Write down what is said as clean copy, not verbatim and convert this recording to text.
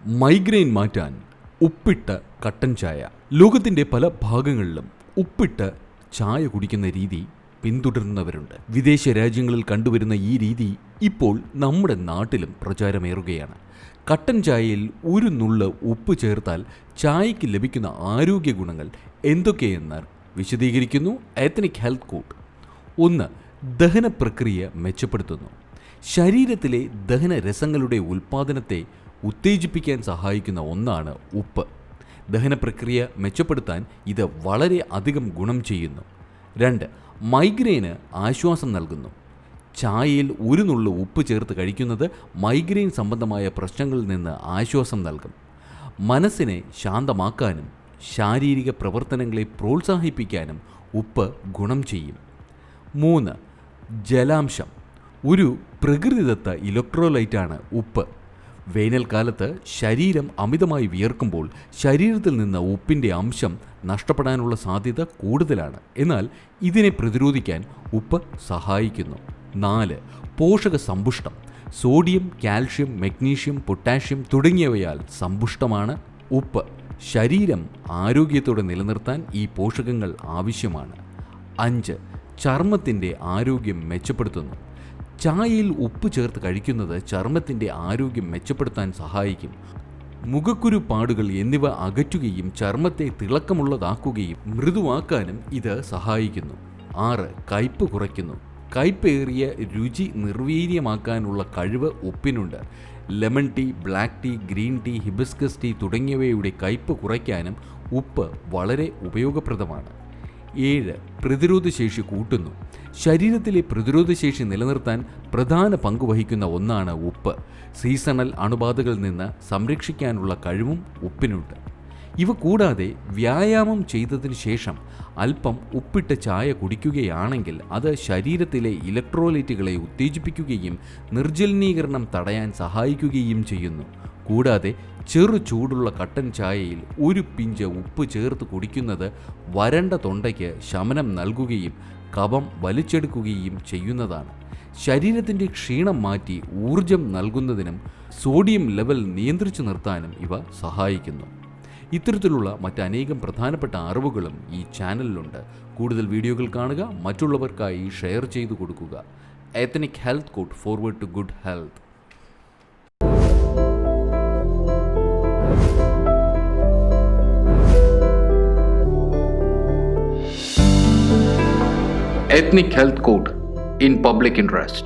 Migraine മാറ്റാൻ ഉപ്പിട്ട കട്ടൻ ചായ. ലോകത്തിൻ്റെ പല ഭാഗങ്ങളിലും ഉപ്പിട്ട് ചായ കുടിക്കുന്ന രീതി പിന്തുടരുന്നവരുണ്ട്. വിദേശ രാജ്യങ്ങളിൽ കണ്ടുവരുന്ന ഈ രീതി ഇപ്പോൾ നമ്മുടെ നാട്ടിലും പ്രചാരമേറുകയാണ്. കട്ടൻ ചായയിൽ ഒരു നുള്ള് ഉപ്പ് ചേർത്താൽ ചായയ്ക്ക് ലഭിക്കുന്ന ആരോഗ്യ ഗുണങ്ങൾ എന്തൊക്കെയെന്ന് വിശദീകരിക്കുന്നു എത്നിക് ഹെൽത്ത് കോഡ്. 1. ദഹന പ്രക്രിയ മെച്ചപ്പെടുത്തുന്നു. ശരീരത്തിലെ ദഹനരസങ്ങളുടെ ഉൽപ്പാദനത്തെ ഉത്തേജിപ്പിക്കാൻ സഹായിക്കുന്ന ഒന്നാണ് ഉപ്പ്. ദഹനപ്രക്രിയ മെച്ചപ്പെടുത്താൻ ഇത് വളരെ അധികം ഗുണം ചെയ്യുന്നു. 2. മൈഗ്രെയിന് ആശ്വാസം നൽകുന്നു. ചായയിൽ ഒരു നുള്ളു ഉപ്പ് ചേർത്ത് കഴിക്കുന്നത് മൈഗ്രെയിൻ സംബന്ധമായ പ്രശ്നങ്ങളിൽ നിന്ന് ആശ്വാസം നൽകും. മനസ്സിനെ ശാന്തമാക്കാനും ശാരീരിക പ്രവർത്തനങ്ങളെ പ്രോത്സാഹിപ്പിക്കാനും ഉപ്പ് ഗുണം ചെയ്യും. 3. ജലാംശം. ഒരു പ്രകൃതിദത്ത ഇലക്ട്രോലൈറ്റാണ് ഉപ്പ്. വേനൽക്കാലത്ത് ശരീരം അമിതമായി വിയർക്കുമ്പോൾ ശരീരത്തിൽ നിന്ന് ഉപ്പിൻ്റെ അംശം നഷ്ടപ്പെടാനുള്ള സാധ്യത കൂടുതലാണ്. എന്നാൽ ഇതിനെ പ്രതിരോധിക്കാൻ ഉപ്പ് സഹായിക്കുന്നു. 4. പോഷക സമ്പുഷ്ടം. സോഡിയം, കാൽഷ്യം, മഗ്നീഷ്യം, പൊട്ടാഷ്യം തുടങ്ങിയവയാൽ സമ്പുഷ്ടമാണ് ഉപ്പ്. ശരീരം ആരോഗ്യത്തോടെ നിലനിർത്താൻ ഈ പോഷകങ്ങൾ ആവശ്യമാണ്. 5. ചർമ്മത്തിൻ്റെ ആരോഗ്യം മെച്ചപ്പെടുത്തുന്നു. ചായയിൽ ഉപ്പ് ചേർത്ത് കഴിക്കുന്നത് ചർമ്മത്തിൻ്റെ ആരോഗ്യം മെച്ചപ്പെടുത്താൻ സഹായിക്കും. മുഖക്കുരു, പാടുകൾ എന്നിവ അകറ്റുകയും ചർമ്മത്തെ തിളക്കമുള്ളതാക്കുകയും മൃദുവാക്കാനും ഇത് സഹായിക്കുന്നു. 6. കയ്പ് കുറയ്ക്കുന്നു. കയ്പേറിയ രുചി നിർവീര്യമാക്കാനുള്ള കഴിവ് ഉപ്പിനുണ്ട്. Lemon tea, black tea, green tea, hibiscus tea തുടങ്ങിയവയുടെ കയ്പ് കുറയ്ക്കാനും ഉപ്പ് വളരെ ഉപയോഗപ്രദമാണ്. 7. പ്രതിരോധശേഷി കൂട്ടുന്നു. ശരീരത്തിലെ പ്രതിരോധശേഷി നിലനിർത്താൻ പ്രധാന പങ്ക് വഹിക്കുന്ന ഒന്നാണ് ഉപ്പ്. സീസണൽ അണുബാധകളിൽ നിന്ന് സംരക്ഷിക്കാനുള്ള കഴിവും ഉപ്പിനുണ്ട്. ഇവ കൂടാതെ വ്യായാമം ചെയ്തതിന് ശേഷം അല്പം ഉപ്പിട്ട ചായ കുടിക്കുകയാണെങ്കിൽ അത് ശരീരത്തിലെ ഇലക്ട്രോലൈറ്റുകളെ ഉത്തേജിപ്പിക്കുകയും നിർജ്ജലീകരണം തടയാൻ സഹായിക്കുകയും ചെയ്യുന്നു. കൂടാതെ ചെറു ചൂടുള്ള കട്ടൻ ചായയിൽ ഒരു പിഞ്ച് ഉപ്പ് ചേർത്ത് കുടിക്കുന്നത് വരണ്ട തൊണ്ടയ്ക്ക് ശമനം നൽകുകയും കഫം വലിച്ചെടുക്കുകയും ചെയ്യുന്നതാണ്. ശരീരത്തിൻ്റെ ക്ഷീണം മാറ്റി ഊർജം നൽകുന്നതിനും സോഡിയം ലെവൽ നിയന്ത്രിച്ചു നിർത്താനും ഇവ സഹായിക്കുന്നു. ഇത്തരത്തിലുള്ള മറ്റനേകം പ്രധാനപ്പെട്ട അറിവുകളും ഈ ചാനലിലുണ്ട്. കൂടുതൽ വീഡിയോകൾ കാണുക, മറ്റുള്ളവർക്കായി ഷെയർ ചെയ്തു കൊടുക്കുക. Ethnic health code, forward to good health. Ethnic Health Code in Public Interest.